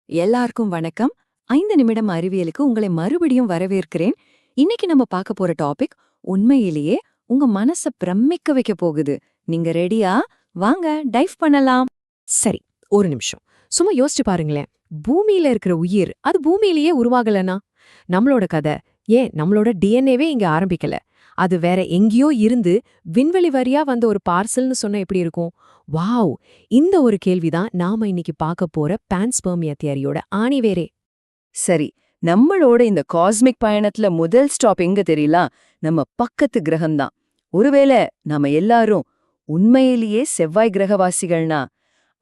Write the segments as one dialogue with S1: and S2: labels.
S1: எல்லாருக்கும் வணக்கம். 5 நிமிடம் அறிவியலுக்கு உங்களை மறுபடியும் வரவேற்கிறேன். இன்னைக்கு நம்ம பார்க்க போற டாபிக் உண்மையிலேயே உங்க மனச பிரமிக்க வைக்க போகுது. நீங்க ரெடியா? வாங்க டைவ் பண்ணலாம்.
S2: சரி, ஒரு நிமிஷம். சும்மா யோசிச்சு பாருங்களேன். பூமியில இருக்கிற உயிர் அது பூமியிலேயே உருவாகலனா? நம்மளோட கதை ஏன் நம்மளோட டிஎன்ஏவே இங்க ஆரம்பிக்கல. அது வேற எங்கேயோ இருந்து விண்வெளி வரியா வந்த ஒரு பார்சல்னு சொன்னா எப்படி இருக்கும்? வாவ்! இந்த ஒரு கேள்விதான் நாம இன்னைக்கு பார்க்க போற பான்ஸ்பெர்மியா தியரியோட ஆணிவேரே.
S1: சரி, நம்மளோட இந்த காஸ்மிக் பயணத்துல முதல் ஸ்டாப் எங்க தெரியல? நம்ம பக்கத்து கிரகம்தான். ஒருவேளை நாம எல்லாரும் உண்மையிலேயே செவ்வாய் கிரகவாசிகள்னா?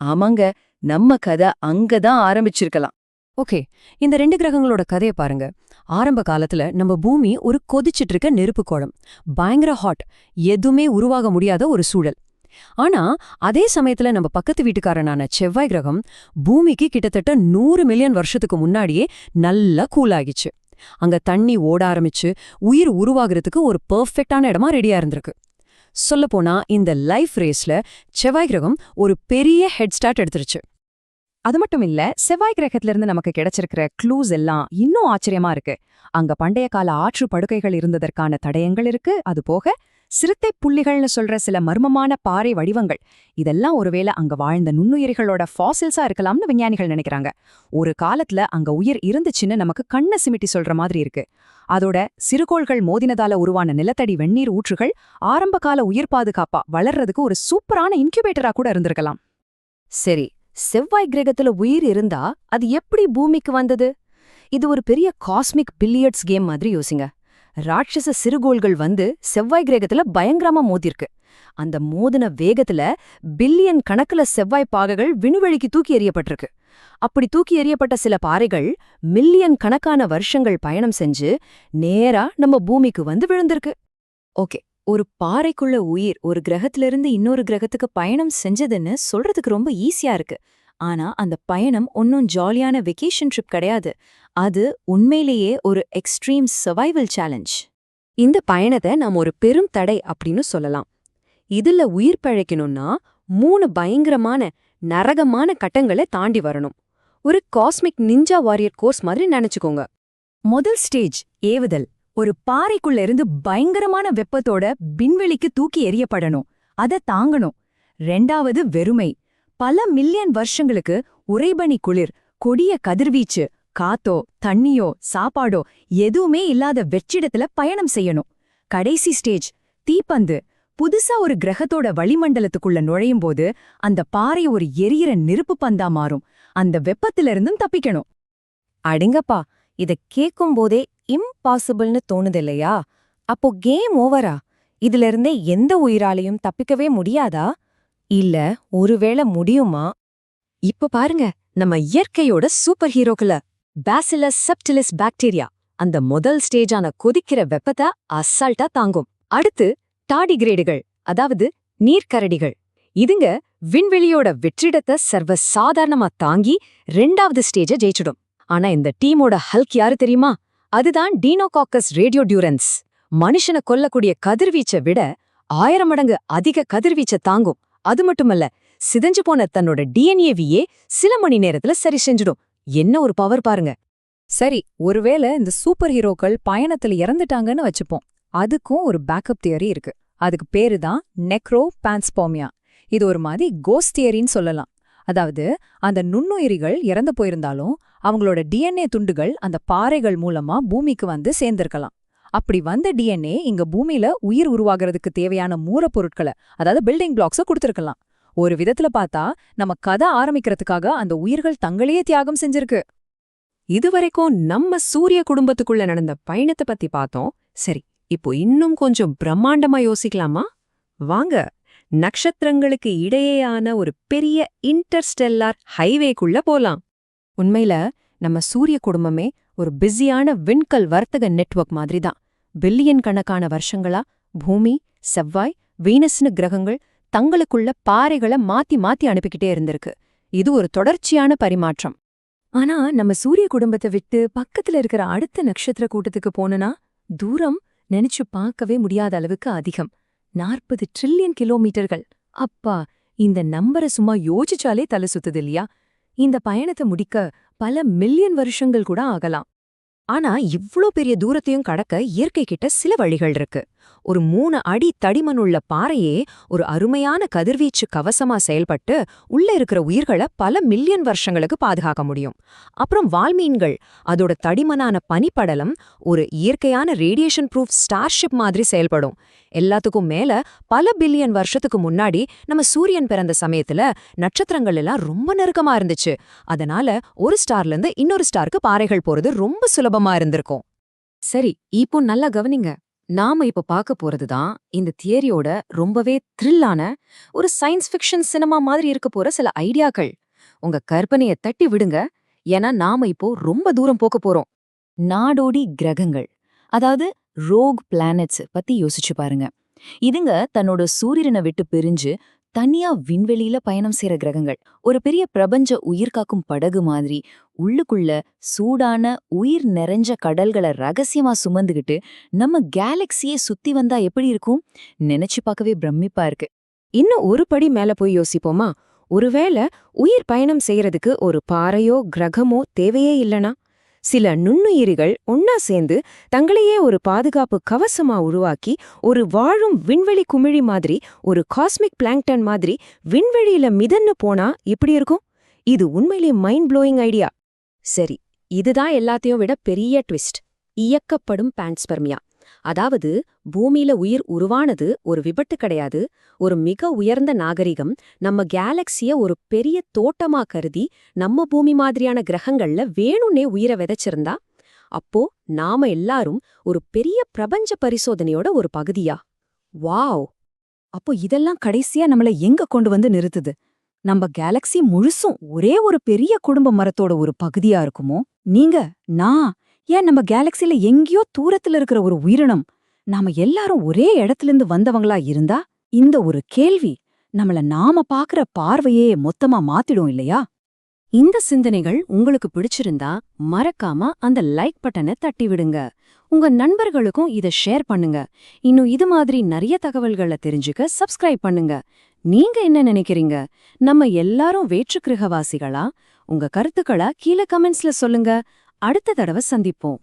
S1: ஆமாங்க, நம்ம கதை அங்கதான் ஆரம்பிச்சிருக்கலாம்.
S3: ஓகே, இந்த 2 கிரகங்களோட கதைய பாருங்க. ஆரம்ப காலத்துல நம்ம பூமி ஒரு கொதிச்சிட்டு இருக்க நெருப்பு குளம். பயங்கர ஹாட், எதுவுமே உருவாக முடியாத ஒரு சூழல். ஆனா அதே சமயத்துல நம்ம பக்கத்து வீட்டுக்காரனான செவ்வாய் கிரகம் பூமிக்கு கிட்டத்தட்ட 100 மில்லியன் வருஷத்துக்கு முன்னாடியே நல்லா கூல் ஆகிச்சு. அங்க தண்ணி ஓட ஆரம்பிச்சு உயிர் உருவாகிறதுக்கு ஒரு பெர்ஃபெக்டான இடமா ரெடியா இருந்திருக்கு. சொல்லப்போனா இந்த லைஃப் ரேஸ்ல செவ்வாய் கிரகம் ஒரு பெரிய ஹெட் ஸ்டார்ட் எடுத்துருச்சு. அது மட்டும் இல்ல, செவ்வாய் கிரகத்துல இருந்து நமக்கு கிடைச்சிருக்கிற க்ளூஸ் எல்லாம் இன்னும் ஆச்சரியமா இருக்கு. அங்க பண்டைய கால ஆற்று படுகைகள் இருந்ததற்கான தடயங்கள் இருக்கு. அது போக சிறுத்தை புள்ளிகள்னு சொல்ற சில மர்மமான பாறை வடிவங்கள், இதெல்லாம் ஒருவேளை அங்க வாழ்ந்த நுண்ணுயிரிகளோட ஃபாசில்ஸா இருக்கலாம்னு விஞ்ஞானிகள் நினைக்கிறாங்க. ஒரு காலத்துல அங்க உயிர் இருந்துச்சுன்னு நமக்கு கண்ணை சிமிட்டி சொல்ற மாதிரி இருக்கு. அதோட சிறுகோள்கள் மோதினதால உருவான நிலத்தடி வெந்நீர் ஊற்றுகள் ஆரம்பகால உயிர் பாதுகாப்பா வளர்றதுக்கு ஒரு சூப்பரான இன்குபேட்டரா கூட இருந்திருக்கலாம்.
S1: சரி, செவ்வாய் கிரகத்துல உயிர் இருந்தா அது எப்படி பூமிக்கு வந்தது? இது ஒரு பெரிய காஸ்மிக் பில்லியர்ட்ஸ் கேம் மாதிரி யோசிங்க. ராட்சச சிறுகோள்கள் வந்து செவ்வாய் கிரகத்துல பயங்கரமா மோதிருக்கு. அந்த மோதின வேகத்துல பில்லியன் கணக்குல செவ்வாய் பாகைகள் விண்வெளிக்கு தூக்கி எறியப்பட்டிருக்கு. அப்படி தூக்கி எறியப்பட்ட சில பாறைகள் மில்லியன் கணக்கான வருஷங்கள் பயணம் செஞ்சு நேரா நம்ம பூமிக்கு வந்து விழுந்திருக்கு. ஓகே, ஒரு பாறைக்குள்ள உயிர் ஒரு கிரகத்திலிருந்து இன்னொரு கிரகத்துக்கு பயணம் செஞ்சதுன்னு சொல்றதுக்கு ரொம்ப ஈஸியா இருக்கு. ஆனா அந்த பயணம் ஒன்னும் ஜாலியான வெக்கேஷன் ட்ரிப் கிடையாது. அது உண்மையிலேயே ஒரு எக்ஸ்ட்ரீம் சர்வைவல் சேலஞ்ச். இந்த பயணத்தை நாம் ஒரு பெரும் தடை அப்படின்னு சொல்லலாம். இதுல உயிர் பிழைக்கணும்னா 3 பயங்கரமான நரகமான கட்டங்களை தாண்டி வரணும். ஒரு காஸ்மிக் நிஞ்சா வாரியர் கோர்ஸ் மாதிரி நினைச்சுக்கோங்க. முதல் ஸ்டேஜ் ஏவுதல். ஒரு பாறைக்குள்ள இருந்து பயங்கரமான வெப்பத்தோட விண்வெளிக்கு தூக்கி எறியப்படணும். அதை தாங்கணும். 2வது வெறுமை. பல மில்லியன் வருஷங்களுக்கு உறைபனி குளிர், கொடிய கதிர்வீச்சு, காத்தோ தண்ணியோ சாப்பாடோ எதுவுமே இல்லாத வெற்றிடத்துல பயணம் செய்யணும். கடைசி ஸ்டேஜ் தீப்பந்து. புதுசா ஒரு கிரகத்தோட வளிமண்டலத்துக்குள்ள நுழையும் போது அந்த பாறை ஒரு எரியிற நெருப்பு பந்தா மாறும். அந்த வெப்பத்திலிருந்தும் தப்பிக்கணும். அடிங்கப்பா, இத கேட்கும் போதே இம்பாசிபிள்னு தோணுதில்லையா? அப்போ கேம் ஓவரா? இதுல இருந்தே எந்த உயிராலையும் தப்பிக்கவே முடியாதா? இல்ல ஒருவேளை முடியுமா? இப்ப பாருங்க, நம்ம இயற்கையோட சூப்பர் ஹீரோக்கள. பேசிலஸ் சப்டிலிஸ் பாக்டீரியா அந்த முதல் ஸ்டேஜான கொதிக்கிற வெப்பத்தை அசால்ட்டா தாங்கும். அடுத்து டாடிகிரேடுகள், அதாவது நீர்க்கரடிகள். இதுங்க விண்வெளியோட வெற்றிடத்தை சர்வ சாதாரணமா தாங்கி 2வது ஸ்டேஜ ஜெயிச்சிடும். ஆனா இந்த டீமோட ஹல்க் யாரு தெரியுமா? அதுதான் டீனோகாக்கஸ் ரேடியோடியூரன்ஸ். மனுஷனை கொல்லக்கூடிய கதிர்வீச்சை விட 1000 மடங்கு அதிக கதிர்வீச்சை தாங்கும். அது மட்டுமல்ல, சிதைஞ்சு போன தன்னோட டிஎன்ஏவியே சில மணி நேரத்துல சரி செஞ்சிடும். என்ன ஒரு பவர் பாருங்க.
S3: சரி, ஒருவேளை இந்த சூப்பர் ஹீரோக்கள் பயணத்துல இறந்துட்டாங்கன்னு வச்சுப்போம். அதுக்கும் ஒரு பேக்கப் தியரி இருக்கு. அதுக்கு பேரு தான் நெக்ரோ பான்ஸ்பெர்மியா. இது ஒரு மாதிரி கோஸ்ட் தியரின்னு சொல்லலாம். அதாவது அந்த நுண்ணுயிரிகள் இறந்து போயிருந்தாலும் அவங்களோட டிஎன்ஏ துண்டுகள் அந்த பாறைகள் மூலமா பூமிக்கு வந்து சேர்ந்திருக்கலாம். அப்படி வந்த டிஎன்ஏ இங்க பூமியில உயிர் உருவாகிறதுக்கு தேவையான மூலப்பொருட்களை, அதாவது பில்டிங் பிளாக்ஸ கொடுத்திருக்கலாம். ஒரு விதத்துல பார்த்தா நம்ம கதை ஆரம்பிக்கிறதுக்காக அந்த உயிர்கள் தங்களையே தியாகம் செஞ்சிருக்கு.
S2: இதுவரைக்கும் நம்ம சூரிய குடும்பத்துக்குள்ள நடந்த பயணத்தை பத்தி பார்த்தோம். சரி, இப்போ இன்னும் கொஞ்சம் பிரம்மாண்டமா யோசிக்கலாமா? வாங்க, நட்சத்திரங்களுக்கு இடையேயான ஒரு பெரிய இன்டர்ஸ்டெல்லார் ஹைவேக்குள்ள போலாம்.
S3: உண்மையில நம்ம சூரிய குடும்பமே ஒரு பிஸியான விண்கல் வர்த்தக நெட்வொர்க் மாதிரி தான். பில்லியன் கணக்கான வருஷங்களா பூமி, செவ்வாய், வீனஸ்னு கிரகங்கள் தங்களுக்குள்ள பாறைகளை மாத்தி மாத்தி அனுப்பிக்கிட்டே இருந்திருக்கு. இது ஒரு தொடர்ச்சியான பரிமாற்றம். ஆனா நம்ம சூரிய குடும்பத்தை விட்டு பக்கத்துல இருக்கிற அடுத்த நட்சத்திர கூட்டத்துக்கு போனனா தூரம் நினைச்சு பார்க்கவே முடியாத அளவுக்கு அதிகம். 40 ட்ரில்லியன் கிலோமீட்டர்கள். அப்பா, இந்த நம்பரை சும்மா யோசிச்சாலே தலை சுத்துது இல்லையா? இந்த பயணத்தை முடிக்க பல மில்லியன் வருஷங்கள் கூட ஆகலாம். ஆனா இவ்ளோ பெரிய தூரத்தையும் கடக்க இயற்கை கிட்ட சில வழிகள் இருக்கு. ஒரு 3 அடி தடிமனுள்ள பாறையே ஒரு அருமையான கதிர்வீச்சு கவசமா செயல்பட்டு உள்ள இருக்கிற உயிர்களை பல மில்லியன் வருஷங்களுக்கு பாதுகாக்க முடியும். அப்புறம் வால்மீன்கள், அதோட தடிமனான பனிப்படலம் ஒரு இயற்கையான ரேடியேஷன் ப்ரூஃப் ஸ்டார்ஷிப் மாதிரி செயல்படும். எல்லாத்துக்கும் மேல பல பில்லியன் வருஷத்துக்கு முன்னாடி நம்ம சூரியன் பிறந்த சமயத்துல நட்சத்திரங்கள் எல்லாம் ரொம்ப நெருக்கமா இருந்துச்சு. அதனால ஒரு ஸ்டார்ல இருந்து இன்னொரு ஸ்டாருக்கு பாறைகள் போறது ரொம்ப சுலபமா இருந்திருக்கும். சரி, இப்போ நல்லா கவனிங்க. நாம இப்ப பார்க்க போறதுதான் இந்த தியரியோட ரொம்பவே த்ரில்லான ஒரு சயின்ஸ் ஃபிக்ஷன் சினிமா மாதிரி இருக்க போற சில ஐடியாக்கள். உங்க கற்பனைய தட்டி விடுங்க, ஏன்னா நாம இப்போ ரொம்ப தூரம் போக போறோம். நாடோடி கிரகங்கள், அதாவது ரோக் பிளானட்ஸ் பத்தி யோசிச்சு பாருங்க. இதுங்க தன்னோட சூரியனை விட்டு பிரிஞ்சு தனியா விண்வெளியில பயணம் செய்யற கிரகங்கள். ஒரு பெரிய பிரபஞ்ச உயிர்காக்கும் படகு மாதிரி உள்ளுக்குள்ள சூடான உயிர் நிறைஞ்ச கடல்களை ரகசியமா சுமந்துகிட்டு நம்ம கேலக்சியே சுத்தி வந்தா எப்படி இருக்கும்? நினைச்சு பார்க்கவே பிரமிப்பா இருக்கு.
S1: இன்னும் ஒரு படி மேல போய் யோசிப்போமா? ஒருவேளை உயிர் பயணம் செய்யறதுக்கு ஒரு பாறையோ கிரகமோ தேவையே இல்லனா, சில நுண்ணுயிரிகள் ஒன்னா சேர்ந்து தங்களையே ஒரு பாதுகாப்பு கவசமா உருவாக்கி ஒரு வாழும் விண்வெளி குமிழி மாதிரி, ஒரு காஸ்மிக் பிளாங்டன் மாதிரி விண்வெளியில மிதன்னு போனா எப்படி இருக்கும்? இது உண்மையிலே மைண்ட் ப்ளோயிங் ஐடியா. சரி, இதுதான் எல்லாத்தையும் விட பெரிய ட்விஸ்ட். இயக்கப்படும் பான்ஸ்பெர்மியா. அதாவது பூமியில உயிர் உருவானது ஒரு விபத்து கிடையாது. ஒரு மிக உயர்ந்த நாகரிகம் நம்ம கேலக்சிய ஒரு பெரிய தோட்டமா கருதி நம்ம பூமி மாதிரியான கிரகங்கள்ல வேணும்னே உயிரை விதைச்சிருந்தா, அப்போ நாம எல்லாரும் ஒரு பெரிய பிரபஞ்ச பரிசோதனையோட ஒரு பகுதியா? வாவ்! அப்போ இதெல்லாம் கடைசியா நம்மள எங்க கொண்டு வந்து நிறுத்துது? நம்ம கேலக்சி முழுசும் ஒரே ஒரு பெரிய குடும்ப மரத்தோட ஒரு பகுதியா இருக்குமோ? நீங்க, நான், ஏன் நம்ம கேலக்சில எங்கேயோ தூரத்துல இருக்கிற ஒரு உயிரினம், நாம எல்லாரும் ஒரே இடத்துலேருந்து வந்தவங்களா இருந்தா, இந்த ஒரு கேள்வி நம்மள நாம பாக்குற பார்வையே மொத்தமா மாத்திடும் இல்லையா? இந்த சிந்தனைகள் உங்களுக்கு பிடிச்சிருந்தா மறக்காம அந்த லைக் பட்டனை தட்டி விடுங்க. உங்க நண்பர்களுக்கும் இதை ஷேர் பண்ணுங்க. இன்னும் இது மாதிரி நிறைய தகவல்களை தெரிஞ்சுக்க சப்ஸ்கிரைப் பண்ணுங்க. நீங்க என்ன நினைக்கிறீங்க? நம்ம எல்லாரும் வேற்று கிரகவாசிகளா? உங்க கருத்துக்களை கீழே கமெண்ட்ஸ்ல சொல்லுங்க. அடுத்த தடவை சந்திப்போம்.